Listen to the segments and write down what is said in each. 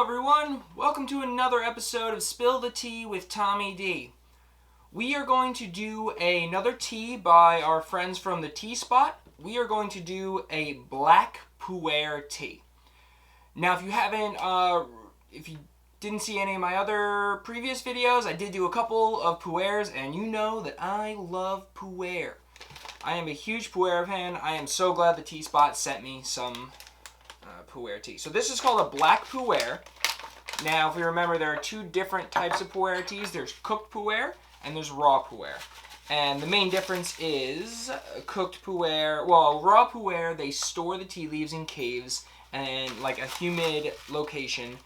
everyone, welcome to another episode of Spill the Tea with Tommy D. We are going to do another tea by our friends from the Teaspot. We are going to do a Black Pu-erh tea. Now, if you didn't see any of my other previous videos, I did do a couple of puerhs, and you know that I love puerh. I am a huge puerh fan. I am so glad the Teaspot sent me some puerh tea. So this is called a Black Pu-erh. Now, if you remember, there are two different types of puerh teas. There's cooked puerh and there's raw puerh. And the main difference is cooked puerh. Well, raw puerh, they store the tea leaves in caves and like a humid location,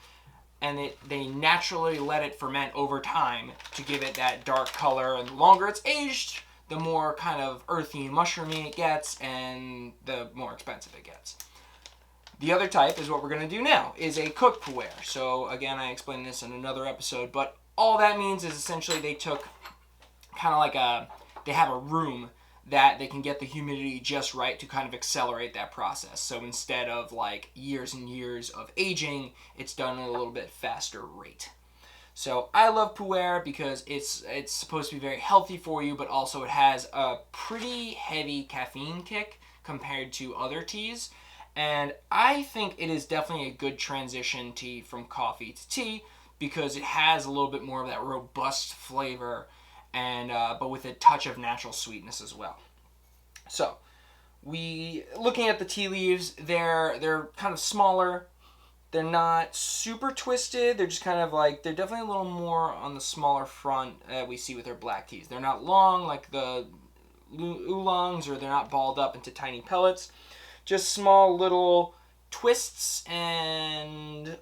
and they naturally let it ferment over time to give it that dark color. And the longer it's aged, the more kind of earthy and mushroomy it gets, and the more expensive it gets. The other type is what we're going to do now, is a cooked puerh. So again, I explained this in another episode, but all that means is essentially they took kind of like they have a room that they can get the humidity just right to kind of accelerate that process. So instead of like years and years of aging, it's done at a little bit faster rate. So I love puerh because it's supposed to be very healthy for you, but also it has a pretty heavy caffeine kick compared to other teas. And I think it is definitely a good transition tea from coffee to tea because it has a little bit more of that robust flavor, and but with a touch of natural sweetness as well. So, looking at the tea leaves, they're kind of smaller. They're not super twisted. They're just kind of like, they're definitely a little more on the smaller front we see with our black teas. They're not long like the oolongs, or they're not balled up into tiny pellets. Just small little twists and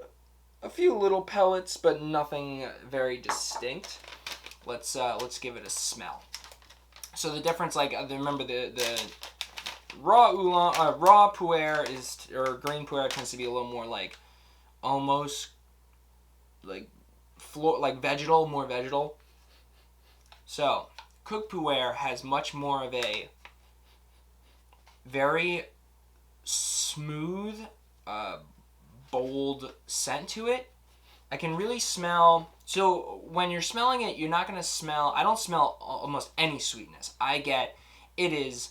a few little pellets, but nothing very distinct. Let's give it a smell. So the difference, like, remember the raw raw puerh or green puerh tends to be a little more like almost like more vegetal. So cooked puerh has much more of a very smooth, bold scent to it. I can really smell. So when you're smelling it, you're not going to smell. I don't smell almost any sweetness. It is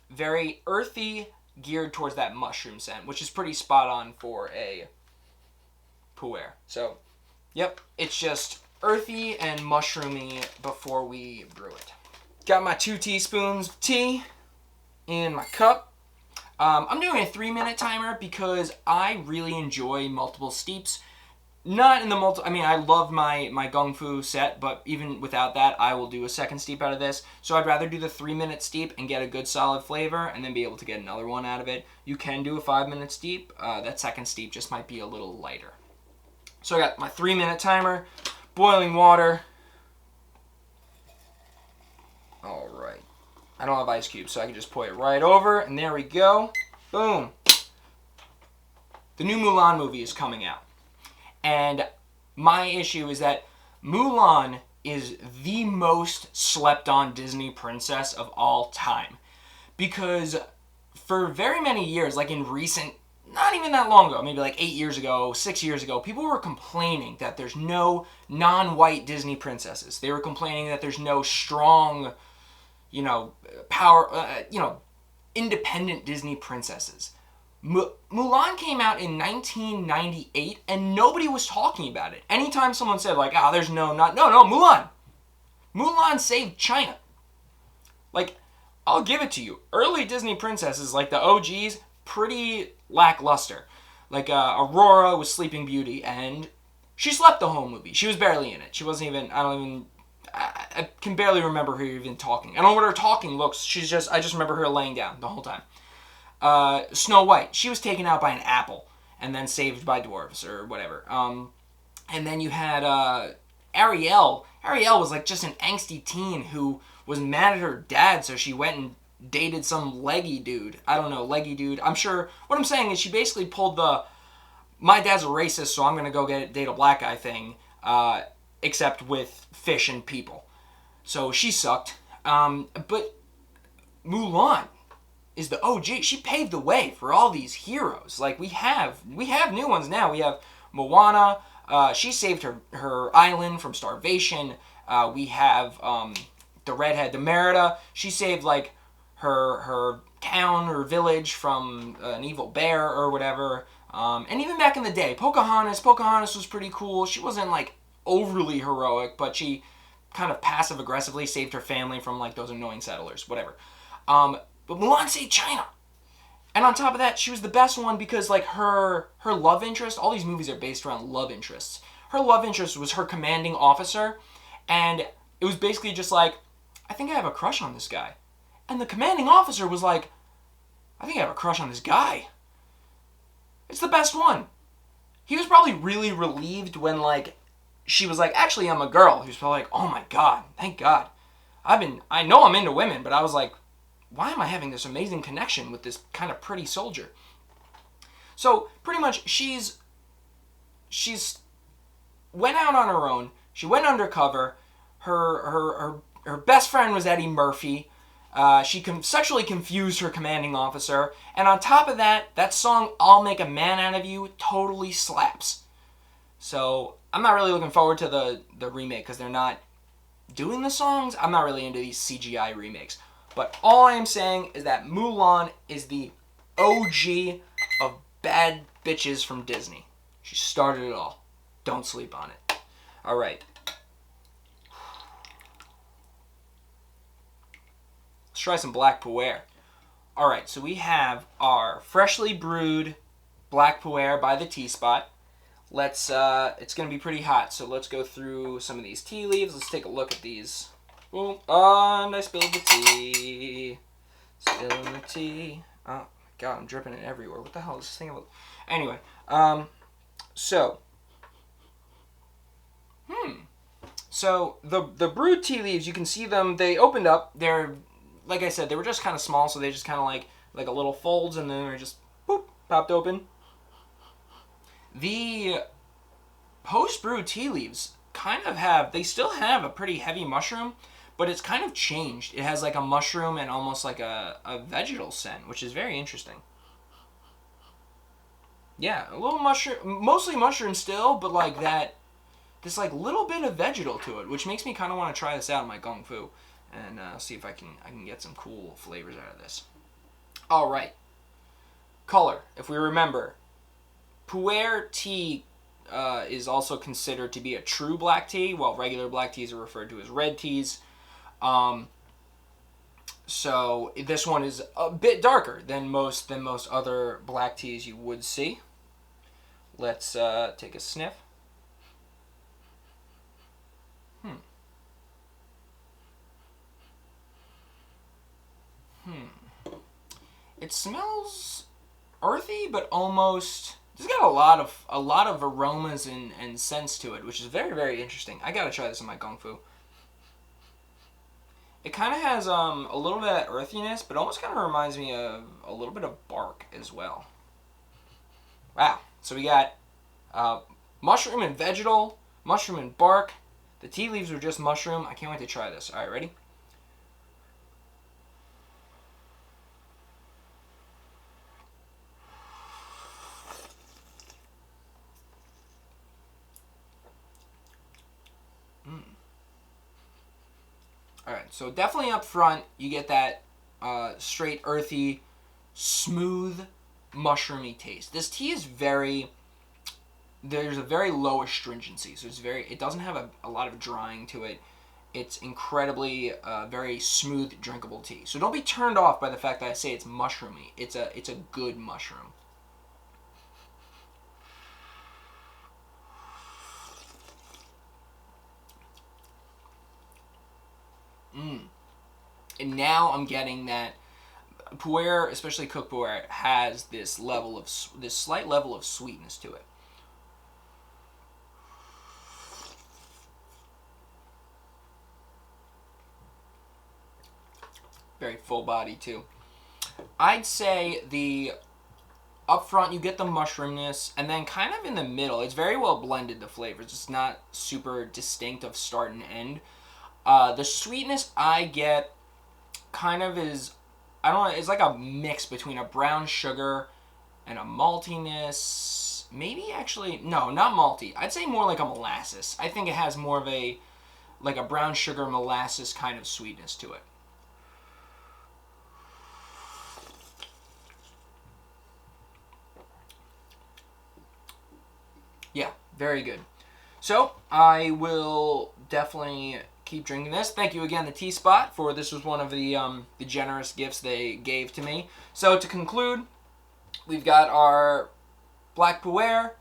very earthy, geared towards that mushroom scent, which is pretty spot on for a puerh. So, yep, it's just earthy and mushroomy before we brew it. Got my 2 teaspoons of tea in my cup. I'm doing a 3-minute timer because I really enjoy multiple steeps. Not in the I love my Gung Fu set, but even without that, I will do a second steep out of this. So I'd rather do the 3-minute steep and get a good solid flavor and then be able to get another one out of it. You can do a 5-minute steep. That second steep just might be a little lighter. So I got my 3-minute timer, boiling water. All right. I don't have ice cubes, so I can just pour it right over, and there we go. Boom. The new Mulan movie is coming out. And my issue is that Mulan is the most slept on Disney princess of all time. Because for very many years, like in recent, not even that long ago, maybe like 8 years ago, 6 years ago, people were complaining that there's no non-white Disney princesses. They were complaining that there's no strong, independent Disney princesses. Mulan came out in 1998, and nobody was talking about it. Anytime someone said, like, there's no, Mulan. Mulan saved China. Like, I'll give it to you. Early Disney princesses, like the OGs, pretty lackluster. Like, Aurora was Sleeping Beauty, and she slept the whole movie. She was barely in it. She wasn't even, I can barely remember her even talking. I don't know what her talking looks. I just remember her laying down the whole time. Snow White, she was taken out by an apple and then saved by dwarves or whatever. And then you had Ariel. Ariel was like just an angsty teen who was mad at her dad, so she went and dated some leggy dude. I don't know, leggy dude. I'm sure, what I'm saying is she basically pulled my dad's a racist, so I'm going to go date a black guy thing, except with fish and people. So she sucked. But Mulan is the OG. She paved the way for all these heroes. Like, we have new ones now. We have Moana, she saved her island from starvation. We have the redhead, the Merida. She saved like her town or village from an evil bear or whatever. And even back in the day, Pocahontas was pretty cool. She wasn't like overly heroic, but she kind of passive aggressively saved her family from like those annoying settlers, whatever. But Mulan saved China. And on top of that, she was the best one because like her love interest, all these movies are based around love interests. Her love interest was her commanding officer, and it was basically just like, I think I have a crush on this guy. And the commanding officer was like, I think I have a crush on this guy. It's the best one. He was probably really relieved when like she was like, actually I'm a girl. He was probably like, oh my god, thank God. I know I'm into women, but I was like, why am I having this amazing connection with this kind of pretty soldier? So pretty much she's went out on her own. She went undercover. Her best friend was Eddie Murphy. She sexually confused her commanding officer. And on top of that, that song, I'll Make a Man Out of You, totally slaps. So I'm not really looking forward to the remake because they're not doing the songs. I'm not really into these CGI remakes. But all I am saying is that Mulan is the OG of bad bitches from Disney. She started it all. Don't sleep on it. All right. Let's try some Black Pu-erh. All right, so we have our freshly brewed Black Pu-erh by the Teaspot. Let's. It's gonna be pretty hot, so let's go through some of these tea leaves. Let's take a look at these. Boom. And I spilled the tea. Spilling the tea. Oh my god, I'm dripping it everywhere. What the hell is this thing about? Anyway, so the brewed tea leaves, you can see them. They opened up. They're, like I said, they were just kind of small, so they just kind of like a little folds, and then they're just boop popped open. The post-brewed tea leaves kind of they still have a pretty heavy mushroom, but it's kind of changed. It has like a mushroom and almost like a vegetal scent, which is very interesting. Yeah, a little mushroom, mostly mushroom still, but like this like little bit of vegetal to it, which makes me kind of want to try this out in my Kung Fu and see if I can get some cool flavors out of this. All right, color. If we remember, puerh tea is also considered to be a true black tea, while regular black teas are referred to as red teas. So this one is a bit darker than most other black teas you would see. Let's take a sniff. It smells earthy, but almost. It's got a lot of aromas and scents to it, which is very, very interesting. I gotta try this in my Kung Fu. It kind of has a little bit of earthiness, but almost kind of reminds me of a little bit of bark as well. Wow. So we got mushroom and vegetal, mushroom and bark. The tea leaves were just mushroom. I can't wait to try this. All right, ready? Alright, so definitely up front, you get that straight, earthy, smooth, mushroomy taste. This tea is there's a very low astringency, so it doesn't have a lot of drying to it. It's incredibly, very smooth, drinkable tea. So don't be turned off by the fact that I say it's mushroomy. It's a good mushroom. And now I'm getting that puerh, especially cooked puerh, has this slight level of sweetness to it. Very full body too. I'd say up front you get the mushroomness, and then kind of in the middle, it's very well blended, the flavors. It's not super distinct of start and end. The sweetness I get kind of is, I don't know, it's like a mix between a brown sugar and a maltiness maybe actually, no, not malty. I'd say more like a molasses. I think it has more of a, like a brown sugar molasses kind of sweetness to it. Yeah, very good. So, I will definitely keep drinking this. Thank you again, the Teaspot, for this was one of the generous gifts they gave to me. So, to conclude, we've got our Black Pu-erh.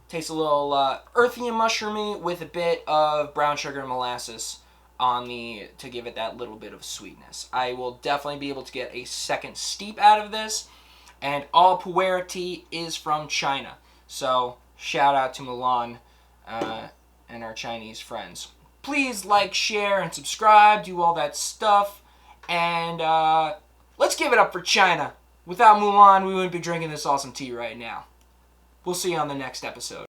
Tastes a little earthy and mushroomy with a bit of brown sugar and molasses to give it that little bit of sweetness. I will definitely be able to get a second steep out of this. And all puerh tea is from China. So, shout out to Mulan and our Chinese friends. Please like, share, and subscribe. Do all that stuff. And let's give it up for China. Without Mulan, we wouldn't be drinking this awesome tea right now. We'll see you on the next episode.